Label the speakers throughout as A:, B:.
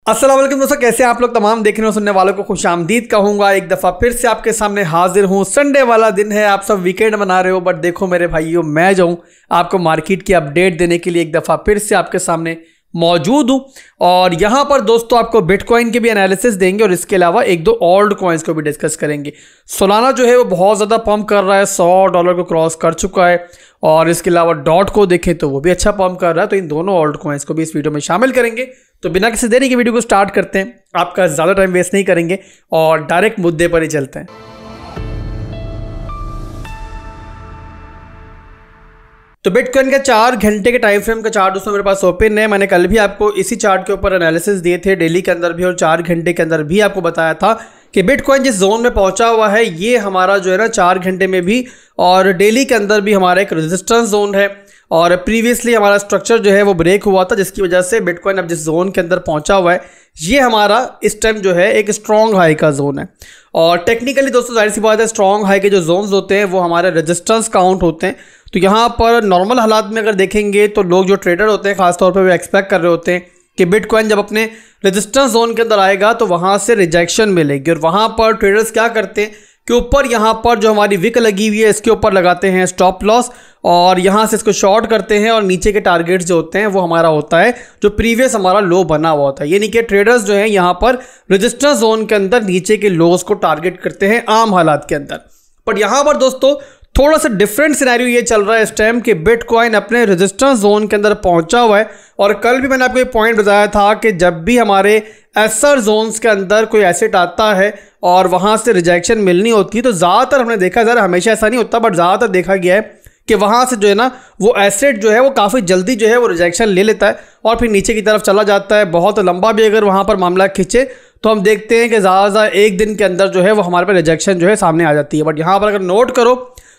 A: अस्सलाम वालेकुम दोस्तों, कैसे आप लोग तमाम देखने और सुनने वालों को खुशामदीद कहूँगा। एक दफ़ा फिर से आपके सामने हाजिर हूँ। संडे वाला दिन है, आप सब वीकेंड मना रहे हो, बट देखो मेरे भाइयों, मैं जो हूँ आपको मार्केट की अपडेट देने के लिए एक दफ़ा फिर से आपके सामने मौजूद हूँ। और यहाँ पर दोस्तों आपको बिटकॉइन के भी एनालिसिस देंगे और इसके अलावा एक दो ऑल्ट कॉइन्स को भी डिस्कस करेंगे। सोलाना जो है वो बहुत ज़्यादा पंप कर रहा है, $100 को क्रॉस कर चुका है। और इसके अलावा डॉट को देखें तो वो भी अच्छा पंप कर रहा है। तो इन दोनों ऑल्ट कॉइन्स को भी इस वीडियो में शामिल करेंगे। तो बिना किसी देरी के वीडियो को स्टार्ट करते हैं, आपका ज़्यादा टाइम वेस्ट नहीं करेंगे और डायरेक्ट मुद्दे पर ही चलते हैं। तो बिटकॉइन का 4 घंटे के टाइम फ्रेम का चार्ट दोस्तों मेरे पास ओपन है। मैंने कल भी आपको इसी चार्ट के ऊपर एनालिसिस दिए थे, डेली के अंदर भी और 4 घंटे के अंदर भी आपको बताया था कि बिटकॉइन जिस जोन में पहुंचा हुआ है ये हमारा जो है ना 4 घंटे में भी और डेली के अंदर भी हमारा एक रेजिस्टेंस जोन है। और प्रीवियसली हमारा स्ट्रक्चर जो है वो ब्रेक हुआ था, जिसकी वजह से बिटकॉइन अब जिस जोन के अंदर पहुंचा हुआ है ये हमारा इस टाइम जो है एक स्ट्रॉन्ग हाई का जोन है। और टेक्निकली दोस्तों जाहिर सी बात है, स्ट्रॉन्ग हाई के जो जोन्स होते हैं वो हमारे रेजिस्टेंस काउंट होते हैं। तो यहाँ पर नॉर्मल हालात में अगर देखेंगे तो लोग जो ट्रेडर होते हैं खासतौर पर वो एक्सपेक्ट कर रहे होते हैं कि बिटकॉइन जब अपने रेजिस्टेंस जोन के अंदर आएगा तो वहाँ से रिजेक्शन मिलेगी। और वहाँ पर ट्रेडर्स क्या करते हैं कि ऊपर यहाँ पर जो हमारी विक लगी हुई है इसके ऊपर लगाते हैं स्टॉप लॉस और यहाँ से इसको शॉर्ट करते हैं और नीचे के टारगेट्स जो होते हैं वो हमारा होता है जो प्रीवियस हमारा लो बना हुआ होता है। यानी कि ट्रेडर्स जो हैं यहाँ पर रेजिस्टेंस जोन के अंदर नीचे के लोस को टारगेट करते हैं आम हालात के अंदर। बट यहाँ पर दोस्तों थोड़ा सा डिफरेंट सिनेरियो ये चल रहा है इस टाइम कि बिटकॉइन अपने रेजिस्टेंस जोन के अंदर पहुंचा हुआ है। और कल भी मैंने आपको एक पॉइंट बताया था कि जब भी हमारे एसआर जोन्स के अंदर कोई एसेट आता है और वहां से रिजेक्शन मिलनी होती है तो ज़्यादातर हमने देखा, ज़रा हमेशा ऐसा नहीं होता बट ज़्यादातर देखा गया है कि वहाँ से जो है ना वो एसेट जो है वो काफ़ी जल्दी जो है वो रिजेक्शन ले लेता है और फिर नीचे की तरफ चला जाता है। बहुत लंबा भी अगर वहाँ पर मामला खींचे तो हम देखते हैं कि ज़्यादा एक दिन के अंदर जो है वो हमारे पर रिजेक्शन जो है सामने आ जाती है। बट यहाँ पर अगर नोट करो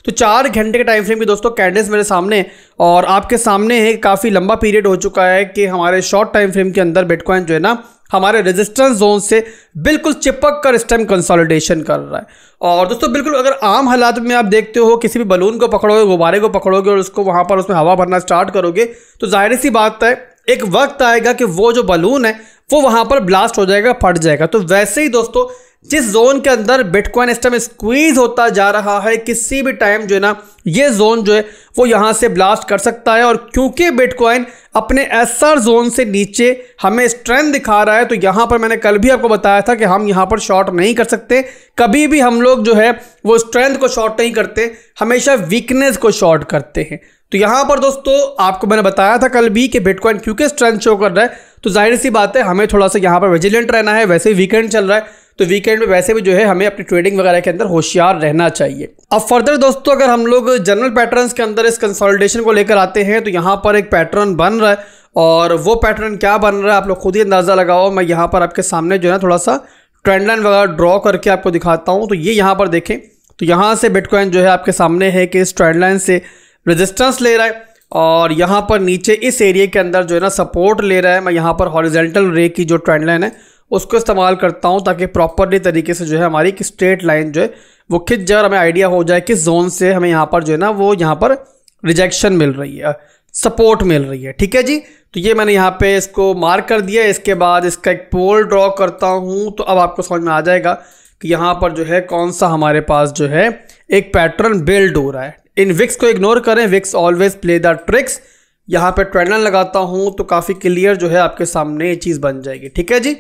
A: तो 4 घंटे के टाइम फ्रेम की दोस्तों कैंडल्स मेरे सामने और आपके सामने है। काफ़ी लंबा पीरियड हो चुका है कि हमारे शॉर्ट टाइम फ्रेम के अंदर बिटकॉइन जो है ना हमारे रेजिस्टेंस जोन से बिल्कुल चिपक कर इस टाइम कंसोलिडेशन कर रहा है। और दोस्तों बिल्कुल अगर आम हालात में आप देखते हो किसी भी बलून को पकड़ोगे, गुब्बारे को पकड़ोगे और उसको वहाँ पर उसमें हवा भरना स्टार्ट करोगे तो जाहिर सी बात है एक वक्त आएगा कि वो जो बलून है वो वहाँ पर ब्लास्ट हो जाएगा, फट जाएगा। तो वैसे ही दोस्तों जिस जोन के अंदर बिटकॉइन इस टाइम स्क्वीज होता जा रहा है, किसी भी टाइम जो है ना ये जोन जो है वो यहाँ से ब्लास्ट कर सकता है। और क्योंकि बिटकॉइन अपने एसआर जोन से नीचे हमें स्ट्रेंथ दिखा रहा है तो यहाँ पर मैंने कल भी आपको बताया था कि हम यहाँ पर शॉर्ट नहीं कर सकते। कभी भी हम लोग जो है वो स्ट्रेंथ को शॉर्ट नहीं करते, हमेशा वीकनेस को शॉर्ट करते हैं। तो यहाँ पर दोस्तों आपको मैंने बताया था कल भी कि बिटकॉइन क्योंकि स्ट्रेंथ शो कर रहा है तो जाहिर सी बात है हमें थोड़ा सा यहाँ पर विजिलेंट रहना है। वैसे ही वीकेंड चल रहा है तो वीकेंड में वैसे भी जो है हमें अपनी ट्रेडिंग वगैरह के अंदर होशियार रहना चाहिए। अब फर्दर दोस्तों अगर हम लोग जनरल पैटर्न्स के अंदर इस कंसोलिडेशन को लेकर आते हैं तो यहाँ पर एक पैटर्न बन रहा है और वो पैटर्न क्या बन रहा है आप लोग खुद ही अंदाज़ा लगाओ। मैं यहाँ पर आपके सामने जो है ना थोड़ा सा ट्रेंड लाइन वगैरह ड्रॉ करके आपको दिखाता हूँ। तो ये यहाँ पर देखें तो यहाँ से बिटकॉइन जो है आपके सामने है कि इस ट्रेंड लाइन से रेजिस्टेंस ले रहा है और यहाँ पर नीचे इस एरिया के अंदर जो है ना सपोर्ट ले रहा है। मैं यहाँ पर हॉरिजॉन्टल रे की जो ट्रेंड लाइन है उसको इस्तेमाल करता हूँ ताकि प्रॉपरली तरीके से जो है हमारी एक स्ट्रेट लाइन जो है वो खिंच जाए और हमें आइडिया हो जाए किस जोन से हमें यहाँ पर जो है ना वो यहाँ पर रिजेक्शन मिल रही है, सपोर्ट मिल रही है। ठीक है जी, तो ये मैंने यहाँ पे इसको मार्क कर दिया। इसके बाद इसका एक पोल ड्रॉ करता हूँ तो अब आपको समझ में आ जाएगा कि यहाँ पर जो है कौन सा हमारे पास जो है एक पैटर्न बिल्ड हो रहा है। इन विक्स को इग्नोर करें, wicks always play the tricks. यहाँ पे ट्रेंड लाइन लगाता हूँ तो काफ़ी क्लियर जो है आपके सामने ये चीज़ बन जाएगी। ठीक है जी,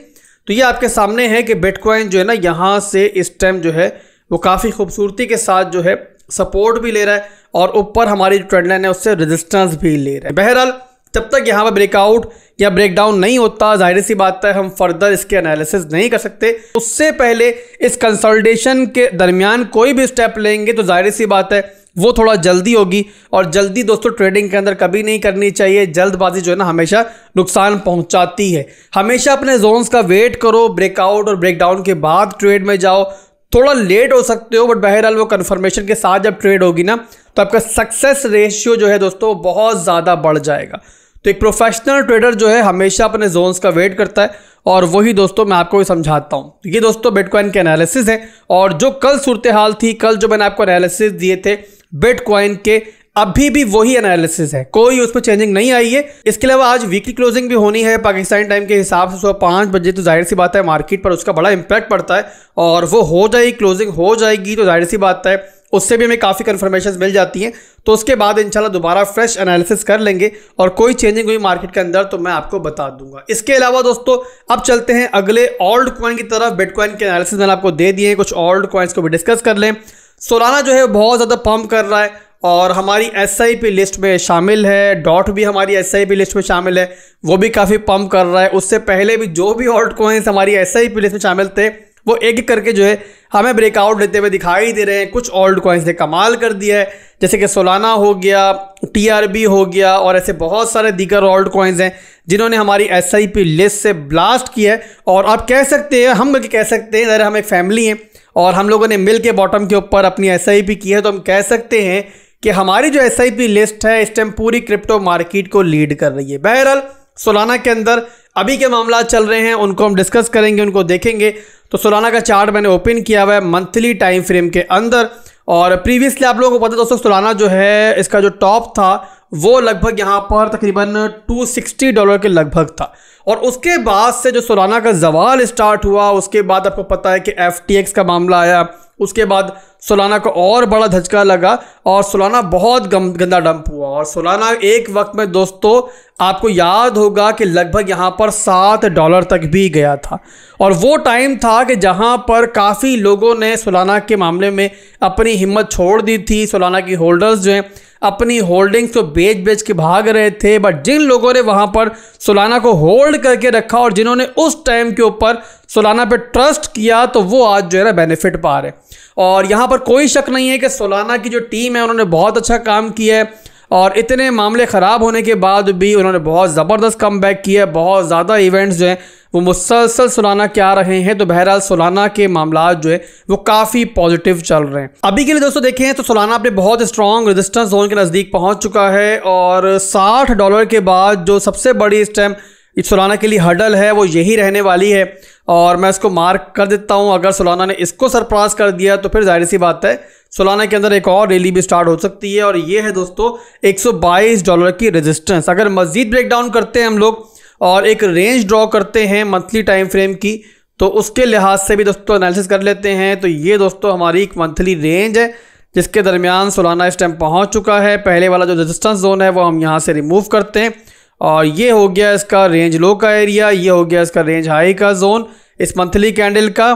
A: तो ये आपके सामने है कि बिटकॉइन जो है ना यहाँ से इस टाइम जो है वो काफ़ी खूबसूरती के साथ जो है सपोर्ट भी ले रहा है और ऊपर हमारी जो ट्रेंड लाइन है उससे रेजिस्टेंस भी ले रहा है। बहरहाल जब तक यहाँ पर ब्रेकआउट या ब्रेकडाउन नहीं होता जाहिर सी बात है हम फर्दर इसके एनालिसिस नहीं कर सकते। उससे पहले इस कंसोलिडेशन के दरमियान कोई भी स्टेप लेंगे तो जाहिर सी बात है वो थोड़ा जल्दी होगी और जल्दी दोस्तों ट्रेडिंग के अंदर कभी नहीं करनी चाहिए। जल्दबाजी जो है ना हमेशा नुकसान पहुंचाती है। हमेशा अपने जोन्स का वेट करो, ब्रेकआउट और ब्रेकडाउन के बाद ट्रेड में जाओ। थोड़ा लेट हो सकते हो बट बहरहाल वो कन्फर्मेशन के साथ जब ट्रेड होगी ना तो आपका सक्सेस रेशियो जो है दोस्तों बहुत ज़्यादा बढ़ जाएगा। तो एक प्रोफेशनल ट्रेडर जो है हमेशा अपने जोन्स का वेट करता है और वही दोस्तों मैं आपको समझाता हूँ। ये दोस्तों बिटकॉइन के एनालिसिस है और जो कल सूरत हाल थी, कल जो मैंने आपको एनालिसिस दिए थे बिटकॉइन के अभी भी वही एनालिसिस है, कोई उसमें चेंजिंग नहीं आई है। इसके अलावा आज वीकली क्लोजिंग भी होनी है पाकिस्तानी टाइम के हिसाब से सुबह 5 बजे, तो जाहिर सी बात है मार्केट पर उसका बड़ा इंपैक्ट पड़ता है और वो हो जाएगी, क्लोजिंग हो जाएगी तो जाहिर सी बात है उससे भी हमें काफ़ी कन्फर्मेशन मिल जाती हैं। तो उसके बाद इंशाल्लाह दोबारा फ्रेश एनालिसिस कर लेंगे और कोई चेंजिंग हुई मार्केट के अंदर तो मैं आपको बता दूंगा। इसके अलावा दोस्तों अब चलते हैं अगले ओल्ड कॉइन की तरफ। बिटकॉइन के एनालिसिस मैंने आपको दे दिए हैं, कुछ ओल्ड कॉइन्स को भी डिस्कस कर लें। सोलाना जो है बहुत ज़्यादा पंप कर रहा है और हमारी SIP लिस्ट में शामिल है। डॉट भी हमारी SIP लिस्ट में शामिल है, वो भी काफ़ी पंप कर रहा है। उससे पहले भी जो भी ओल्ड कॉइन्स हमारी SIP लिस्ट में शामिल थे वो एक एक करके जो है हमें ब्रेकआउट लेते हुए दिखाई दे रहे हैं। कुछ ओल्ड कॉइन्स ने कमाल कर दिया है, जैसे कि सोलाना हो गया, TRB हो गया और ऐसे बहुत सारे दीगर ओल्ड कॉइन्स हैं जिन्होंने हमारी SIP लिस्ट से ब्लास्ट किया है। और आप कह सकते हैं, हम कह सकते हैं, ज़रा हम एक फैमिली हैं और हम लोगों ने मिल के बॉटम के ऊपर अपनी SIP की है, तो हम कह सकते हैं कि हमारी जो SIP लिस्ट है इस टाइम पूरी क्रिप्टो मार्केट को लीड कर रही है। बहरहाल सोलाना के अंदर अभी के मामला चल रहे हैं, उनको हम डिस्कस करेंगे, उनको देखेंगे। तो सोलाना का चार्ट मैंने ओपन किया हुआ है मंथली टाइम फ्रेम के अंदर और प्रीवियसली आप लोगों को पता है दोस्तों सोलाना जो है इसका जो टॉप था वो लगभग यहाँ पर तकरीबन $260 के लगभग था। और उसके बाद से जो सोलाना का जवाल स्टार्ट हुआ, उसके बाद आपको पता है कि FTX का मामला आया, उसके बाद सोलाना को और बड़ा धचका लगा और सोलाना बहुत गंदा डंप हुआ। और सोलाना एक वक्त में दोस्तों आपको याद होगा कि लगभग यहाँ पर $7 तक भी गया था और वो टाइम था कि जहाँ पर काफ़ी लोगों ने सोलाना के मामले में अपनी हिम्मत छोड़ दी थी। सोलाना की होल्डर्स जो हैं अपनी होल्डिंग्स को बेच के भाग रहे थे, बट जिन लोगों ने वहाँ पर सोलाना को होल्ड करके रखा और जिन्होंने उस टाइम के ऊपर सोलाना पे ट्रस्ट किया तो वो आज जो है ना बेनिफिट पा रहे। और यहाँ पर कोई शक नहीं है कि सोलाना की जो टीम है उन्होंने बहुत अच्छा काम किया है और इतने मामले ख़राब होने के बाद भी उन्होंने बहुत ज़बरदस्त कमबैक किया है। बहुत ज़्यादा इवेंट्स जो हैं वो मुसलसल सोलाना के आ रहे हैं, तो बहरहाल सोलाना के मामला जो है वो काफ़ी पॉजिटिव चल रहे हैं। अभी के लिए दोस्तों देखें तो सोलाना अपने बहुत स्ट्रॉन्ग रेजिस्टेंस जोन के नज़दीक पहुंच चुका है और $60 के बाद जो सबसे बड़ी इस टाइम सोलाना के लिए हर्डल है वो यही रहने वाली है और मैं इसको मार्क कर देता हूं। अगर सोलाना ने इसको सरपास कर दिया तो फिर जाहिर सी बात है सोलाना के अंदर एक और रैली भी स्टार्ट हो सकती है और ये है दोस्तों $122 की रेजिस्टेंस। अगर मजीद ब्रेकडाउन करते हैं हम लोग और एक रेंज ड्रॉ करते हैं मंथली टाइम फ्रेम की, तो उसके लिहाज से भी दोस्तों एनालिसिस कर लेते हैं। तो ये दोस्तों हमारी एक मंथली रेंज है जिसके दरमियान सोलाना इस टाइम पहुंच चुका है। पहले वाला जो रेजिस्टेंस जोन है वो हम यहाँ से रिमूव करते हैं और ये हो गया इसका रेंज लो का एरिया, ये हो गया इसका रेंज हाई का जोन इस मंथली कैंडल का,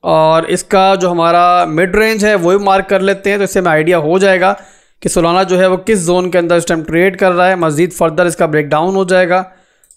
A: और इसका जो हमारा मिड रेंज है वो भी मार्क कर लेते हैं। तो इससे हमें आइडिया हो जाएगा कि सोलाना जो है वो किस जोन के अंदर इस टाइम ट्रेड कर रहा है। मज़ीद फर्दर इसका ब्रेकडाउन हो जाएगा।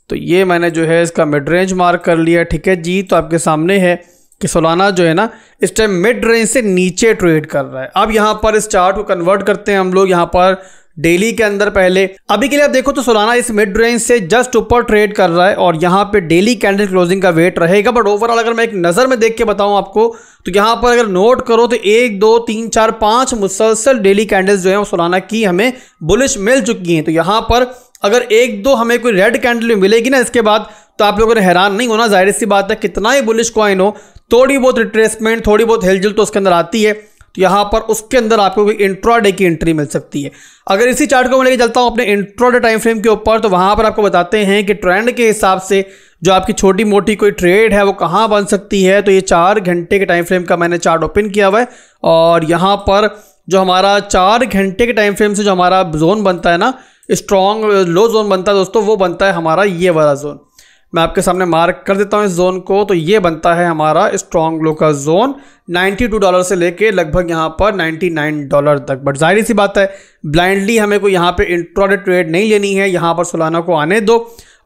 A: तो ये मैंने जो है इसका मिड रेंज मार्क कर लिया, ठीक है जी। तो आपके सामने है कि सोलाना जो है ना इस टाइम मिड रेंज से नीचे ट्रेड कर रहा है। अब यहाँ पर इस चार्ट को कन्वर्ट करते हैं हम लोग यहाँ पर डेली के अंदर। पहले अभी के लिए आप देखो तो सोलाना इस मिड रेंज से जस्ट ऊपर ट्रेड कर रहा है और यहाँ पे डेली कैंडल क्लोजिंग का वेट रहेगा। बट ओवरऑल अगर मैं एक नज़र में देख के बताऊं आपको तो यहाँ पर अगर नोट करो तो 1 2 3 4 5 मुसलसल डेली कैंडल्स जो है वो सोलाना की हमें बुलिश मिल चुकी हैं। तो यहाँ पर अगर 1 2 हमें कोई रेड कैंडल मिलेगी ना इसके बाद, तो आप लोगों ने हैरान नहीं होना। जाहिर सी बात है कितना ही बुलिश कॉइन हो, थोड़ी बहुत रिट्रेसमेंट, थोड़ी बहुत हिलजुल तो उसके अंदर आती है। तो यहाँ पर उसके अंदर आपको कोई इंट्राडे की एंट्री मिल सकती है। अगर इसी चार्ट को मैं लेके चलता हूँ अपने इंट्राडे टाइम फ्रेम के ऊपर, तो वहाँ पर आपको बताते हैं कि ट्रेंड के हिसाब से जो आपकी छोटी मोटी कोई ट्रेड है वो कहाँ बन सकती है। तो ये 4 घंटे के टाइम फ्रेम का मैंने चार्ट ओपन किया हुआ है और यहाँ पर जो हमारा 4 घंटे के टाइम फ्रेम से जो हमारा जोन बनता है ना, स्ट्रॉन्ग लो जोन बनता है दोस्तों, वो बनता है हमारा ये वाला जोन। मैं आपके सामने मार्क कर देता हूं इस जोन को। तो ये बनता है हमारा स्ट्रॉन्ग लो का जोन $92 से लेके लगभग यहाँ पर $99 तक। बट जाहिर सी बात है ब्लाइंडली हमें कोई यहाँ पे इंट्राडे ट्रेड नहीं लेनी है। यहाँ पर सोलाना को आने दो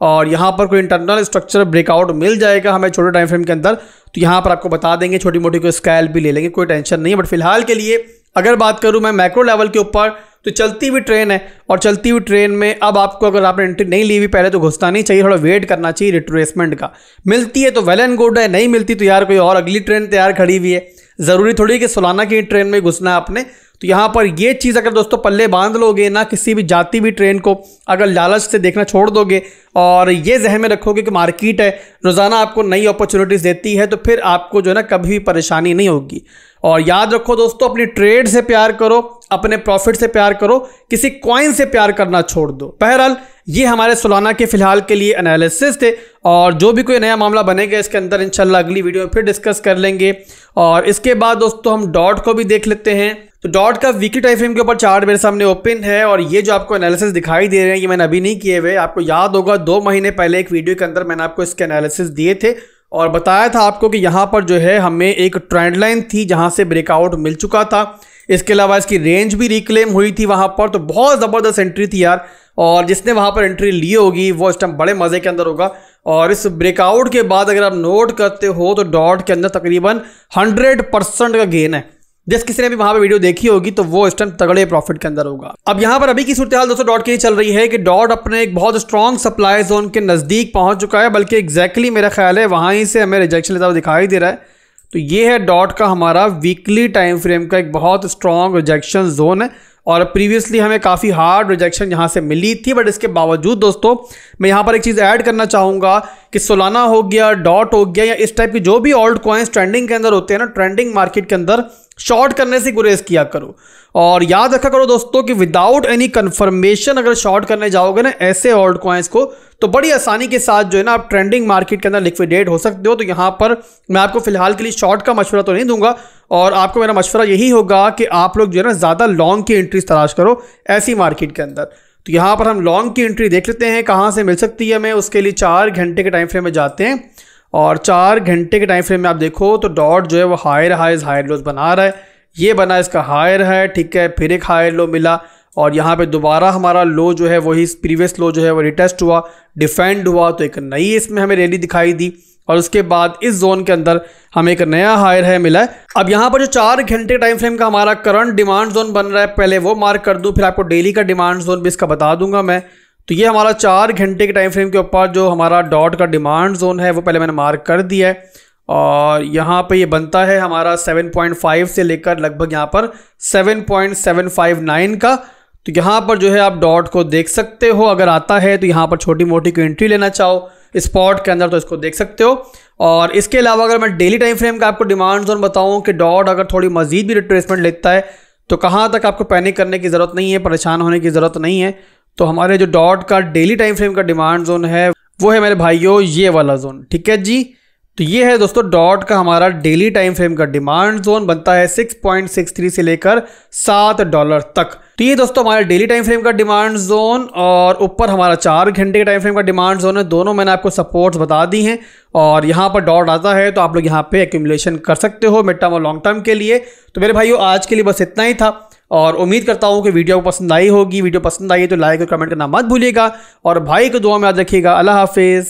A: और यहाँ पर कोई इंटरनल स्ट्रक्चर ब्रेकआउट मिल जाएगा हमें छोटे टाइम फ्रेम के अंदर, तो यहाँ पर आपको बता देंगे, छोटी मोटी कोई स्कैल भी ले लेंगे, कोई टेंशन नहीं है। बट फिलहाल के लिए अगर बात करूँ मैं मैक्रो लेवल के ऊपर, तो चलती हुई ट्रेन है और चलती हुई ट्रेन में अब आपको अगर आपने एंट्री नहीं ली हुई पहले तो घुसना नहीं चाहिए, थोड़ा वेट करना चाहिए रिट्रेसमेंट का। मिलती है तो वेल एंड गुड है, नहीं मिलती तो यार कोई और अगली ट्रेन तैयार खड़ी हुई है। ज़रूरी थोड़ी कि सोलाना की ट्रेन में घुसना है आपने। तो यहाँ पर ये चीज़ अगर दोस्तों पल्ले बांध लोगे ना, किसी भी जाती हुई ट्रेन को अगर लालच से देखना छोड़ दोगे और ये जहन में रखोगे कि मार्केट है रोज़ाना आपको नई अपॉर्चुनिटीज़ देती है, तो फिर आपको जो है ना कभी भी परेशानी नहीं होगी। और याद रखो दोस्तों, अपनी ट्रेड से प्यार करो, अपने प्रॉफिट से प्यार करो, किसी कॉइन से प्यार करना छोड़ दो। बहरहाल ये हमारे सोलाना के फिलहाल के लिए एनालिसिस थे, और जो भी कोई नया मामला बनेगा इसके अंदर इंशाल्लाह अगली वीडियो में फिर डिस्कस कर लेंगे। और इसके बाद दोस्तों हम डॉट को भी देख लेते हैं। तो डॉट का वीकली टाइम फ्रेम के ऊपर चार्ट मेरे सामने ओपन है, और ये जो आपको एनालिसिस दिखाई दे रहे हैं ये मैंने अभी नहीं किए हुए। आपको याद होगा 2 महीने पहले एक वीडियो के अंदर मैंने आपको इसके एनालिसिस दिए थे और बताया था आपको कि यहाँ पर जो है हमें एक ट्रेंड लाइन थी जहाँ से ब्रेकआउट मिल चुका था। इसके अलावा इसकी रेंज भी रिक्लेम हुई थी वहाँ पर, तो बहुत ज़बरदस्त एंट्री थी यार। और जिसने वहाँ पर एंट्री ली होगी वो इस टाइम बड़े मज़े के अंदर होगा। और इस ब्रेकआउट के बाद अगर आप नोट करते हो तो डॉट के अंदर तकरीबन 100% का गेन है। जिस किसी ने भी वहां पे वीडियो देखी होगी तो वो इस टाइम तगड़े प्रॉफिट के अंदर होगा। अब यहां पर अभी की सूरत हाल दोस्तों डॉट की चल रही है कि डॉट अपने एक बहुत स्ट्रॉन्ग सप्लाई जोन के नज़दीक पहुंच चुका है, बल्कि एग्जैक्टली मेरा ख्याल है वहां ही से हमें रिजेक्शन लेता हुआ दिखाई दे रहा है। तो ये है डॉट का हमारा वीकली टाइम फ्रेम का एक बहुत स्ट्रॉन्ग रिजेक्शन जोन है, और प्रीवियसली हमें काफ़ी हार्ड रिजेक्शन यहाँ से मिली थी। बट इसके बावजूद दोस्तों मैं यहाँ पर एक चीज़ ऐड करना चाहूँगा कि सोलाना हो गया, डॉट हो गया, या इस टाइप की जो भी ऑल्ट कॉइन्स ट्रेंडिंग के अंदर होते हैं ना, ट्रेंडिंग मार्केट के अंदर शॉर्ट करने से गुरेज किया करो। और याद रखा करो दोस्तों कि विदाउट एनी कंफर्मेशन अगर शॉर्ट करने जाओगे ना ऐसे ऑल्ट कॉइन्स को, तो बड़ी आसानी के साथ जो है ना आप ट्रेंडिंग मार्केट के अंदर लिक्विडेट हो सकते हो। तो यहाँ पर मैं आपको फिलहाल के लिए शॉर्ट का मशवरा तो नहीं दूंगा, और आपको मेरा मशवरा यही होगा कि आप लोग जो है ना ज़्यादा लॉन्ग की एंट्रीज तलाश करो ऐसी मार्केट के अंदर। तो यहाँ पर हम लॉन्ग की एंट्री देख लेते हैं कहाँ से मिल सकती है हमें। उसके लिए 4 घंटे के टाइम फ्रेम में जाते हैं, और 4 घंटे के टाइम फ्रेम में आप देखो तो डॉट जो है वो हायर हाइज हायर लोज बना रहा है। ये बना इसका हायर है, ठीक है, फिर एक हायर लो मिला, और यहाँ पे दोबारा हमारा लो जो है वही प्रीवियस लो जो है वो रिटेस्ट हुआ, डिफेंड हुआ, तो एक नई इसमें हमें रैली दिखाई दी, और उसके बाद इस जोन के अंदर हमें एक नया हायर है मिला है। अब यहाँ पर जो 4 घंटे टाइम फ्रेम का हमारा करंट डिमांड जोन बन रहा है, पहले वो मार्क कर दूँ, फिर आपको डेली का डिमांड जोन भी इसका बता दूंगा मैं। तो ये हमारा 4 घंटे के टाइम फ्रेम के ऊपर जो हमारा डॉट का डिमांड जोन है वो पहले मैंने मार्क कर दिया है, और यहाँ पे ये बनता है हमारा 7.5 से लेकर लगभग यहाँ पर 7.759 का। तो यहाँ पर जो है आप डॉट को देख सकते हो, अगर आता है तो यहाँ पर छोटी मोटी कोई एंट्री लेना चाहो स्पॉट के अंदर तो इसको देख सकते हो। और इसके अलावा अगर मैं डेली टाइम फ्रेम का आपको डिमांड जोन बताऊँ कि डॉट अगर थोड़ी मजीद भी रिट्रेसमेंट लेता है तो कहाँ तक आपको पैनिक करने की ज़रूरत नहीं है, परेशान होने की ज़रूरत नहीं है। तो हमारे जो डॉट का डेली टाइम फ्रेम का डिमांड जोन है वो है मेरे भाइयों ये वाला जोन, ठीक है जी। तो ये है दोस्तों डॉट का हमारा डेली टाइम फ्रेम का डिमांड जोन, बनता है 6.63 से लेकर $7 तक। तो ये दोस्तों हमारा डेली टाइम फ्रेम का डिमांड जोन, और ऊपर हमारा 4 घंटे के टाइम फ्रेम का डिमांड जोन है। दोनों मैंने आपको सपोर्ट्स बता दी हैं, और यहाँ पर डॉट आता है तो आप लोग यहाँ पे एक्यूमुलेशन कर सकते हो मिड टर्म और लॉन्ग टर्म के लिए। तो मेरे भाइयों आज के लिए बस इतना ही था, और उम्मीद करता हूँ कि वीडियो को पसंद आई होगी। वीडियो पसंद आई तो लाइक और कमेंट करना मत भूलिएगा, और भाई को दुआ में याद रखिएगा। अल्लाह हाफिज़।